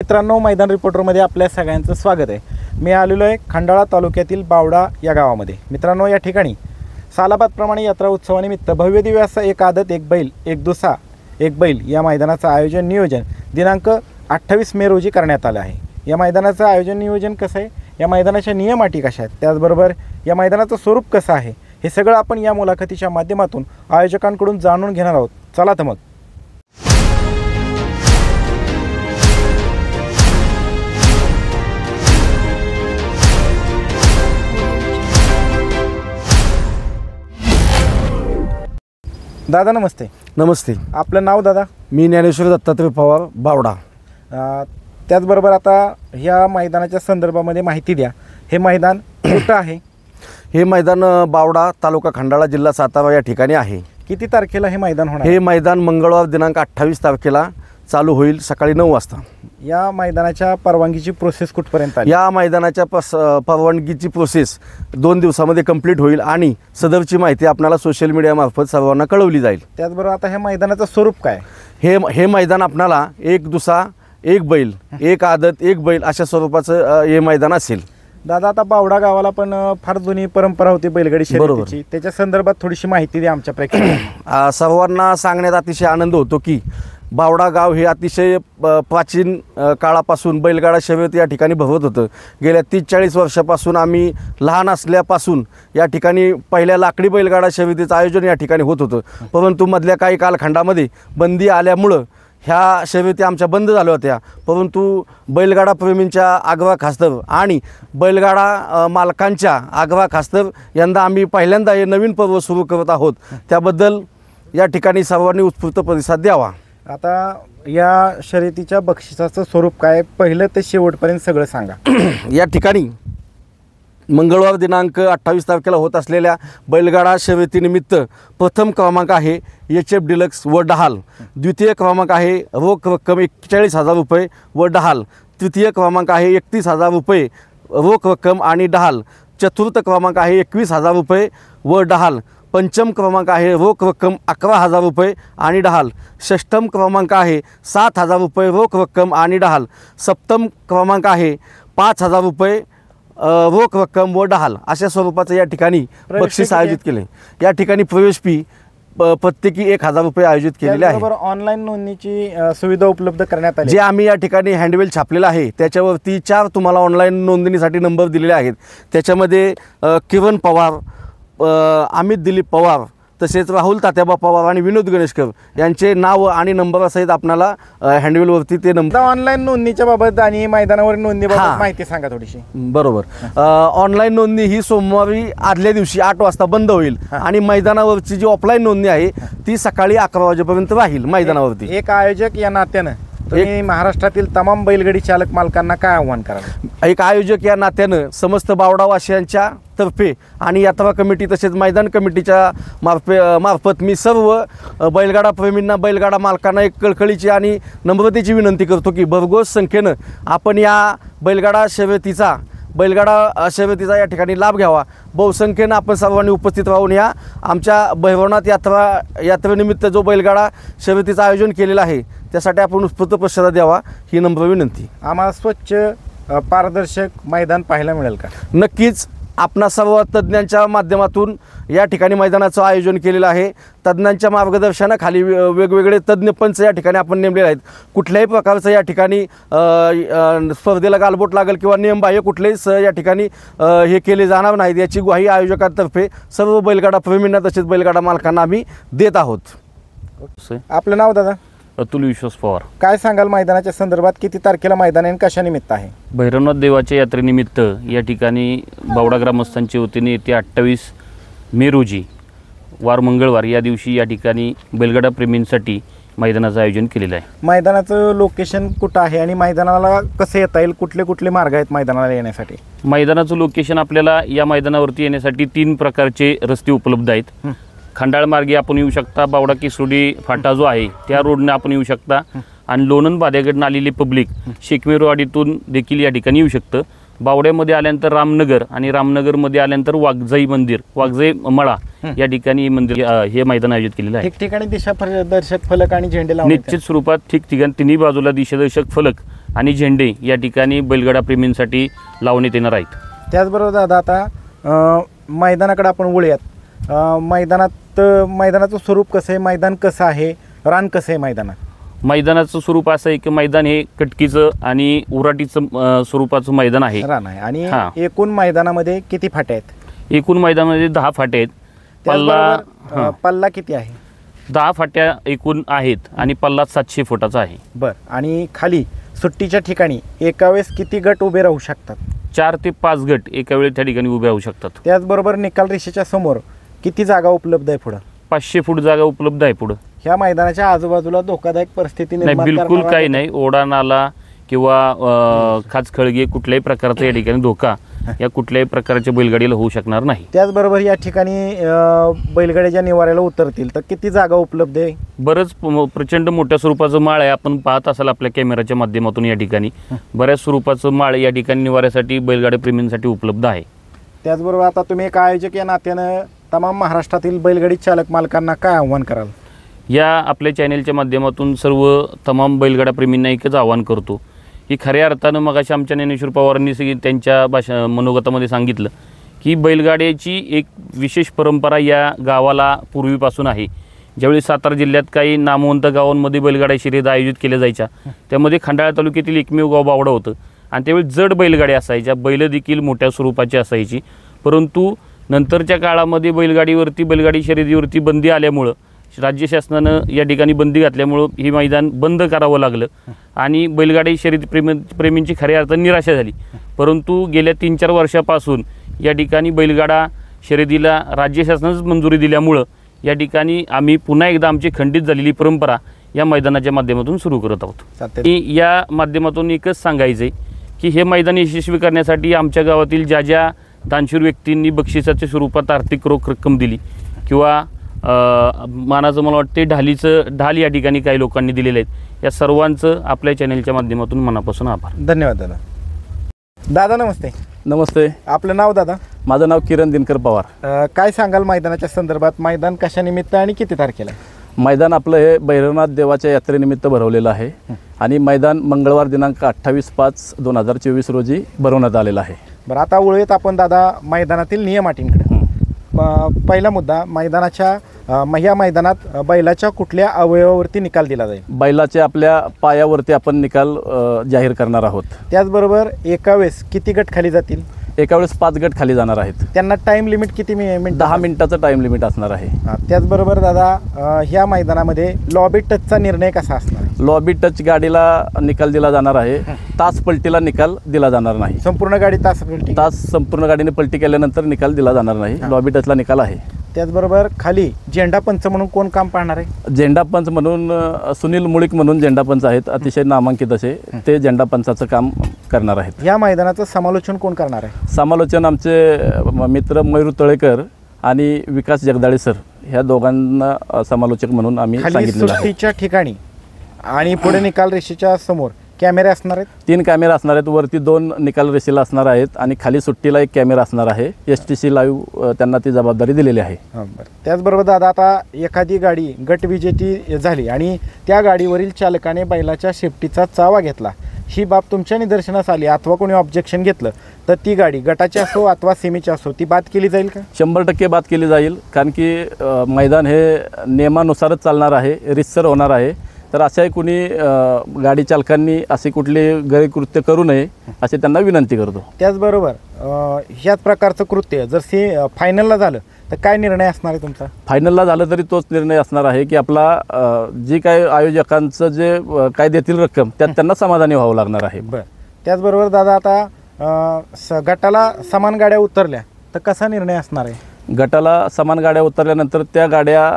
मित्रांनो, मैदान रिपोर्टरमध्ये आपल्या सगळ्यांचं स्वागत आहे। मी आलेलो आहे खंडाळा तालुक्यातील बावडा या गावामध्ये। मित्रांनो, या ठिकाणी सालाबादप्रमाणे यात्रा उत्सवानिमित्त भव्य दिव्य असा एक आदत एक बैल एक दुसा एक बैल या मैदानाचं आयोजन नियोजन दिनांक 28 मे रोजी करण्यात आलं आहे। या मैदानाचं आयोजन नियोजन कसं आहे, या मैदानाच्या नियम अटी कशा आहेत, त्याचबरोबर या मैदानाचं स्वरूप कसं आहे, हे सगळं आपण या मुलाखतीच्या माध्यमातून आयोजकांकडून जाणून घेणार आहोत। चला तर मग। दादा नमस्ते। नमस्ते। आपलं नाव दादा? मी ज्ञानेश्वर दत्तात्रय पवार, बावडा। त्याचबरोबर आता ह्या मैदानाच्या संदर्भामध्ये माहिती द्या। हे मैदान कुठं आहे? हे मैदान बावडा, तालुका खंडाळा, जिल्हा सातारा या ठिकाणी आहे। किती तारखेला हे मैदान होणार? हे मैदान मंगळवार दिनांक 28 तारखेला चालू होईल, सकाळी 9 वाजता। या मैदानाच्या परवानगीची प्रोसेस कुठपर्यंत आली? या मैदानाच्या परवानगीची प्रोसेस 2 दिवसामध्ये कंप्लीट होईल आणि सदरची माहिती आपल्याला सोशल मीडियामार्फत सर्वांना कळवली जाईल। त्याचबरोबर आता ह्या मैदानाचं स्वरूप काय? हे मैदान आपल्याला एक दुसा एक बैल एक आदत एक बैल अशा स्वरूपाचं हे मैदान असेल। दादा, आता बावडा गावाला पण फार जुनी परंपरा होती बैलगाडी शर्यतीची, त्याच्या संदर्भात थोडीशी माहिती द्या आमच्या प्रेक्षकांना। सर्वांना सांगण्यात अतिशय आनंद होतो की बावडा गाव हे अतिशय प्राचीन काळापासून बैलगाडा शर्यत या ठिकाणी भरवत होतं। गेल्या 30-40 वर्षापासून आम्ही लहान असल्यापासून या ठिकाणी पहिल्या लाकडी बैलगाडा शर्यतीचं आयोजन या ठिकाणी होत होतं, परंतु मधल्या काही कालखंडामध्ये बंदी आल्यामुळं ह्या शर्यती आमच्या बंद झाल्या होत्या। परंतु बैलगाडा प्रेमींच्या आग्रहा खास्तर आणि बैलगाडा मालकांच्या आग्रहा खास्तर यंदा आम्ही पहिल्यांदा हे नवीन पर्व सुरू करत आहोत। त्याबद्दल या ठिकाणी सर्वांनी उत्स्फूर्त प्रतिसाद द्यावा। आता या शर्यतीच्या बक्षिसाचं स्वरूप काय, पहिलं ते शेवटपर्यंत सगळं सांगा। या ठिकाणी मंगळवार दिनांक 28 तारखेला होत असलेल्या बैलगाडा शर्यतीनिमित्त प्रथम क्रमांक आहे HF डिलक्स व डहाल, द्वितीय क्रमांक आहे रोख रक्कम 41,000 रुपये व डहाल, तृतीय क्रमांक आहे 31,000 रुपये रोख रक्कम आणि डहाल, चतुर्थ क्रमांक आहे 21,000 रुपये व डहाल, पंचम क्रमांक आहे रोख रक्कम 11,000 रुपये आणि डहाल, षष्ठम क्रमांक आहे 7,000 रुपये रोख रक्कम आणि डहाल, सप्तम क्रमांक आहे 5,000 रुपये रोख रक्कम व डहाल अशा स्वरूपाचं या ठिकाणी बक्षीस आयोजित केले। या ठिकाणी प्रवेश फी प्रत्येकी 1,000 रुपये आयोजित केलेले आहे। ऑनलाईन नोंदणीची सुविधा उपलब्ध करण्यात आली, जे आम्ही या ठिकाणी हँडवेल छापलेला आहे त्याच्यावरती 4 तुम्हाला ऑनलाईन नोंदणीसाठी नंबर दिलेले आहेत। त्याच्यामध्ये किरण पवार, अमित दिलीप पवार, तसेच राहुल तात्याबा पवार आणि विनोद गणेशकर यांचे नाव आणि नंबरासहित आपल्याला हँडवेलवरती ते नंबर। ऑनलाईन नोंदणीच्या बाबत आणि मैदानावर नोंदणीबाबत माहिती सांगा थोडीशी। बरोबर। ऑनलाईन नोंदणी ही सोमवारी आदल्या दिवशी 8 वाजता बंद होईल आणि मैदानावरची जी ऑफलाईन नोंदणी आहे ती सकाळी 11 वाजेपर्यंत राहील मैदानावरती। एक आयोजक या नात्यानं तुम्ही महाराष्ट्रातील तमाम बैलगाडी चालक मालकांना काय आव्हान कराल? एक आयोजक या नात्यानं समस्त बावडावासियांच्या तर्फे आणि यात्रा कमिटी तसेच मैदान कमिटीच्या मार्फत मी सर्व बैलगाडा प्रेमींना बहु मालकांना एक कळकळीची आणि नम्रतेची विनंती करतो की भरघोस संख्येनं आपण या बैलगाडा शर्यतीचा या ठिकाणी लाभ घ्यावा। बहुसंख्येनं आपण सर्वांनी उपस्थित राहून या आमच्या भैरवनाथ यात्रेनिमित्त जो बैलगाडा शर्यतीचं आयोजन केलेलं आहे त्यासाठी आपण उत्स्फूर्त प्रतिसाद द्यावा ही नम्र विनंती। आम्हाला स्वच्छ पारदर्शक मैदान पाहायला मिळेल का? नक्कीच। आपणा सर्व तज्ज्ञांच्या माध्यमातून या ठिकाणी मैदानाचं आयोजन केलेलं आहे। तज्ज्ञांच्या मार्गदर्शनाखाली वेगवेगळे तज्ज्ञ पंच या ठिकाणी आपण नेमलेले आहेत। कुठल्याही प्रकारचं या ठिकाणी स्पर्धेला गालबोट लागेल किंवा नियमबाह्य कुठलेच या ठिकाणी हे केले जाणार नाहीत याची ग्वाही आयोजकांतर्फे सर्व बैलगाडा प्रेमींना तसेच बैलगाडा मालकांना आम्ही देत आहोत। आपलं नाव दादा? अतुल विश्वास पवार। काय सांगाल मैदानाच्या संदर्भात? किती तारखेला मैदान आहे, कशा निमित्त आहे? भैरवनाथ देवाच्या यात्रेनिमित्त या ठिकाणी बावडा ग्रामस्थांच्या वतीने येत्या 28 मे रोजी वार मंगळवार या दिवशी या ठिकाणी बैलगाडा प्रेमींसाठी मैदानाचं आयोजन केलेलं आहे। मैदानाचं लोकेशन कुठं आहे आणि मैदानाला कसं येता येईल? कुठले कुठले मार्ग आहेत मैदानाला येण्यासाठी? मैदानाचं लोकेशन आपल्याला या मैदानावरती येण्यासाठी 3 प्रकारचे रस्ते उपलब्ध आहेत। खंडाळ मार्गे आपण येऊ शकता, बावडा किसोडी फाटा जो आहे त्या रोडने आपण येऊ शकता आणि लोणंद बाद्याकडून आलेली पब्लिक शेकमेरवाडीतून देखील या ठिकाणी येऊ शकतं। बावड्यामध्ये आल्यानंतर रामनगर आणि रामनगरमध्ये आल्यानंतर वाघजाई मंदिर, वाघजाई मळा या ठिकाणी मंदिर हे मैदान आयोजित केलेलं आहे। ठिकठिकाणी दिशादर्शक फलक आणि झेंडे लावण्यात निश्चित स्वरूपात ठिकठिकाणी तिन्ही बाजूला दिशादर्शक फलक आणि झेंडे या ठिकाणी बैलगाडा प्रेमींसाठी लावण्यात येणार आहेत. त्याचबरोबर दादा आता मैदानाकडे आपण वळूयात. मैदानाचं स्वरूप कसं आहे, मैदान कसं आहे, रान कसं आहे मैदानात? मैदानाचं स्वरूप असं आहे की मैदान हे कटकीचं आणि उराटीचं स्वरूपाचं मैदान आहे. रान आहे. आणि हां. एकूण मैदानामध्ये किती फाटे आहेत? एकूण मैदानामध्ये 10 फाटे आहेत. त्याचबरोबर पल्ला किती आहे? 10 फाट्या एकूण आहेत आणि पल्ला 700 फुटाचा आहे. बरं. आणि खाली सुट्टीच्या ठिकाणी एका वेळेस किती गट उभे राहू शकतात? 4 ते 5 गट एका वेळी त्या ठिकाणी उभे राहू शकतात. त्याचबरोबर निकाल रेषेच्या समोर किती जागा उपलब्ध आहे पुढं? 500 फूट जागा उपलब्ध आहे पुढं. ह्या मैदानाच्या आजूबाजूला धोकादायक परिस्थिती नाही, निर्माण बिलकुल करणारा- काही नाही. ओढा नाला किंवा खाचखळगे कुठल्याही प्रकारचा या ठिकाणी धोका या कुठल्याही प्रकारच्या बैलगाडीला होऊ शकणार नाही. त्याचबरोबर या ठिकाणी बैलगाड्याच्या निवाऱ्याला उतरतील तर किती जागा उपलब्ध आहे? बरंच प्रचंड मोठ्या स्वरूपाचं माळ आहे. आपण पाहत असाल आपल्या कॅमेऱ्याच्या माध्यमातून या ठिकाणी बऱ्याच स्वरूपाचं माळ या ठिकाणी निवाऱ्यासाठी बैलगाडी प्रेमींसाठी उपलब्ध आहे. त्याचबरोबर आता तुम्ही एक आयोजक या नात्यानं तमाम महाराष्ट्रातील बैलगाडी चालक मालकांना काय आव्हान कराल? या आपल्या चॅनेलच्या माध्यमातून सर्व तमाम बैलगाडा प्रेमींना एकच आवाहन करतो की खऱ्या अर्थानं मगाशी आमच्या ज्ञानेश्वर पवारांनी त्यांच्या मनोगतामध्ये सांगितलं की बैलगाड्याची एक विशेष परंपरा या गावाला पूर्वीपासून आहे. ज्यावेळी सातारा जिल्ह्यात काही नामवंत गावांमध्ये बैलगाड्या शर्यत आयोजित केल्या जायच्या त्यामध्ये खंडाळा तालुक्यातील एकमेव गाव बावडा होतं आणि त्यावेळी जड बैलगाड्या असायच्या, बैल देखील मोठ्या स्वरूपाची असायची. परंतु नंतरच्या काळामध्ये बैलगाडी शर्यतीवरती बंदी आल्यामुळं राज्य शासनानं या ठिकाणी बंदी घातल्यामुळं हे मैदान बंद करावं लागलं आणि बैलगाडी शर्यती प्रेमींची खऱ्या अर्थाने निराशा झाली. परंतु गेल्या 3-4 वर्षापासून या ठिकाणी बैलगाडा शर्यतीला राज्य शासनानंच मंजुरी दिल्यामुळं या ठिकाणी आम्ही पुन्हा एकदा आमची खंडित झालेली परंपरा या मैदानाच्या माध्यमातून सुरू करत आहोत. आणि या माध्यमातून एकच सांगायचं आहे की हे मैदान यशस्वी करण्यासाठी आमच्या गावातील ज्या दानशूर व्यक्तींनी बक्षिसाच्या स्वरूपात आर्थिक रोख रक्कम दिली किंवा मानाचं मला वाटते ढाल या ठिकाणी काही लोकांनी दिलेले आहेत, या सर्वांचं आपल्या चॅनेलच्या माध्यमातून मनापासून आभार. धन्यवाद दादा. दादा नमस्ते. नमस्ते. आपलं नाव दादा? माझं नाव किरण दिनकर पवार. काय सांगाल मैदानाच्या संदर्भात? मैदान कशानिमित्त आणि किती तारखेला? मैदान आपलं हे भैरवनाथ देवाच्या यात्रेनिमित्त भरवलेलं आहे आणि मैदान मंगळवार दिनांक 28/5/2024 रोजी भरवण्यात आलेलं आहे. बरं, आता वळूयात आपण दादा मैदानातील नियम अटींकडे. पहिला मुद्दा, या मैदानात बैलाच्या कुठल्या अवयवावरती निकाल दिला जाईल? बैलाच्या आपल्या पायावरती आपण निकाल जाहीर करणार आहोत. त्याचबरोबर एका वेळेस किती गट खाली जातील? एका वेळेस 5 गट खाली जाणार आहेत. त्यांना टाईम लिमिट किती मिनिट? 10 मिनिटाचं टाईम लिमिट असणार आहे. त्याचबरोबर दादा ह्या मैदानामध्ये लॉबी टचचा निर्णय कसा असणार? लॉबी टच गाडीला निकाल दिला जाणार आहे. तास पलटीला निकाल दिला जाणार नाही. संपूर्ण गाडी तास संपूर्ण गाडीने पलटी केल्यानंतर निकाल दिला जाणार नाही. लॉबी टचला निकाल आहे. त्याचबरोबर खाली झेंडा पंच म्हणून कोण काम पाहणार आहे? झेंडा पंच म्हणून सुनील मुळीक म्हणून झेंडा पंच आहेत, अतिशय नामांकित असे. ते झेंडा पंचाचं काम करणार आहेत. या मैदानाचं समालोचन कोण करणार आहे? समालोचन आमचे मित्र मयूर तळेकर आणि विकास जगदाळे सर, ह्या दोघांना समालोचक म्हणून आम्ही सांगितलेलं आहे. सुट्टीच्या ठिकाणी आणि पुढे निकाल रेषेच्या समोर कॅमेरे असणार आहेत? 3 कॅमेरा असणार आहेत. वरती 2 निकाल रेषेला असणार आहेत आणि खाली सुट्टीला 1 कॅमेरा असणार आहे. STC लाईव्ह त्यांना ती जबाबदारी दिलेली आहे. त्याचबरोबर दादा, आता एखादी गाडी गट विजेती झाली आणि त्या गाडीवरील चालकाने बैलाच्या शेपटीचा चावा घेतला, ही बाब तुमच्या निदर्शनास आली अथवा कोणी ऑब्जेक्शन घेतलं तर ती गाडी गटाची असो अथवा सेमीची असो ती बाद केली जाईल का? 100% बाद केली जाईल. कारण की मैदान हे नियमानुसारच चालणार आहे, रितसर होणार आहे. तर अशाही कुणी गाडी चालकांनी अशी कुठली गैरकृत्य करू नये अशी त्यांना विनंती करतो. त्याचबरोबर ह्याच प्रकारचं कृत्य जर फायनलला झालं तर काय निर्णय असणार आहे तुमचा? फायनलला झालं तरी तोच निर्णय असणार आहे की आपला जी काय आयोजकांचं जे काय देतील रक्कम त्यात त्यांना समाधानी व्हावं लागणार आहे. बरं. त्याचबरोबर दादा, आता गटाला समान गाड्या उतरल्या तर कसा निर्णय असणार आहे? गटाला समान गाड्या उतरल्यानंतर त्या गाड्या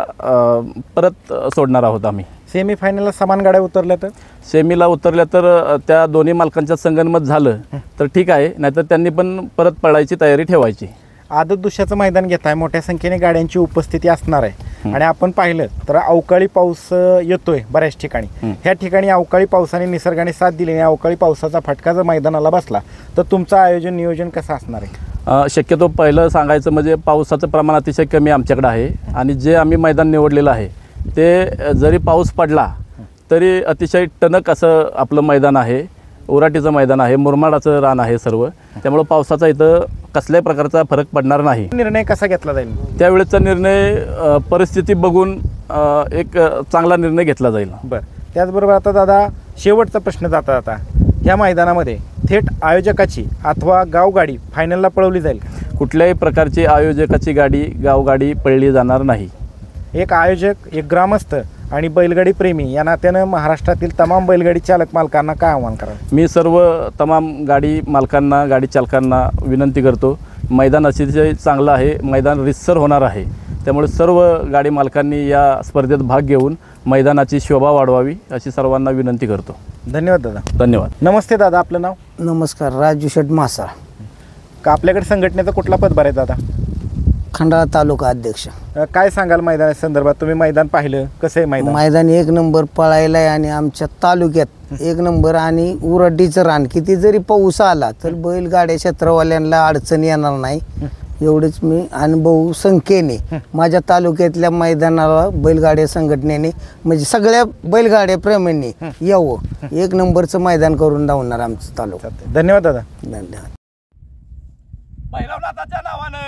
परत सोडणार आहोत आम्ही. सेमीफायनलला समान गाड्या उतरल्या तर? सेमीला उतरल्या तर त्या दोन्ही मालकांच्या संगनमत झालं तर ठीक आहे, नाहीतर त्यांनी पण परत पळायची तयारी ठेवायची. आदत दुसऱ्याचं मैदान घेत आहे, मोठ्या संख्येने गाड्यांची उपस्थिती असणार आहे आणि आपण पाहिलं तर अवकाळी पाऊस येतोय बऱ्याच ठिकाणी. ह्या ठिकाणी अवकाळी पावसाने निसर्गाने साथ दिली आणि अवकाळी पावसाचा फटका जर मैदानाला बसला तर तुमचं आयोजन नियोजन कसं असणार आहे? शक्यतो पहिलं सांगायचं म्हणजे पावसाचं प्रमाण अतिशय कमी आमच्याकडे आहे आणि जे आम्ही मैदान निवडलेलं आहे ते जरी पाऊस पडला तरी अतिशय टणक असं आपलं मैदान आहे. उराटीचं मैदान आहे, मुरमाडाचं रान आहे सर्व, त्यामुळं पावसाचा इथं कसल्याही प्रकारचा फरक पडणार नाही. निर्णय कसा घेतला जाईल? त्यावेळेचा निर्णय परिस्थिती बघून एक चांगला निर्णय घेतला जाईल. बरं, त्याचबरोबर आता दादा शेवटचा प्रश्न जाता जाता, ह्या मैदानामध्ये थेट आयोजकाची अथवा गावगाडी फायनलला पळवली जाईल का? कुठल्याही प्रकारची आयोजकाची गाडी गावगाडी पळली जाणार नाही. एक आयोजक, एक ग्रामस्थ आणि बैलगाडी प्रेमी या नात्यानं महाराष्ट्रातील तमाम बैलगाडी चालक मालकांना काय आव्हान कराल? मी सर्व तमाम गाडी मालकांना, गाडी चालकांना विनंती करतो, मैदान अतिशय चांगलं आहे, मैदान रितसर होणार आहे, त्यामुळे सर्व गाडी मालकांनी या स्पर्धेत भाग घेऊन मैदानाची शोभा वाढवावी अशी सर्वांना विनंती करतो. धन्यवाद दादा. धन्यवाद. नमस्ते दादा, आपलं नाव? नमस्कार, राजू शेठ मासा, का आपल्याकडे संघटनेचा कुठला पदभार आहे दादा? खंडाळा तालुका अध्यक्ष. काय सांगाल मैदाना संदर्भात? तुम्ही मैदान पाहिलं, कसं आहे मैदान? मैदान एक नंबर पळायला आहे आणि आमच्या तालुक्यात एक नंबर, आणि उराटीचं रान, किती जरी पाऊस आला तर बैलगाड्या क्षेत्रवाल्यांना अडचण येणार नाही, एवढेच मी अनुभव संख्येने माझ्या तालुक्यातल्या मैदानाला बैलगाड्या संघटनेने म्हणजे सगळ्या बैलगाड्या प्रेमींनी यावं, एक नंबरचं मैदान करून धावणार आमचं तालुका. धन्यवाद दादा. धन्यवाद. बैलवनाथाच्या नावानं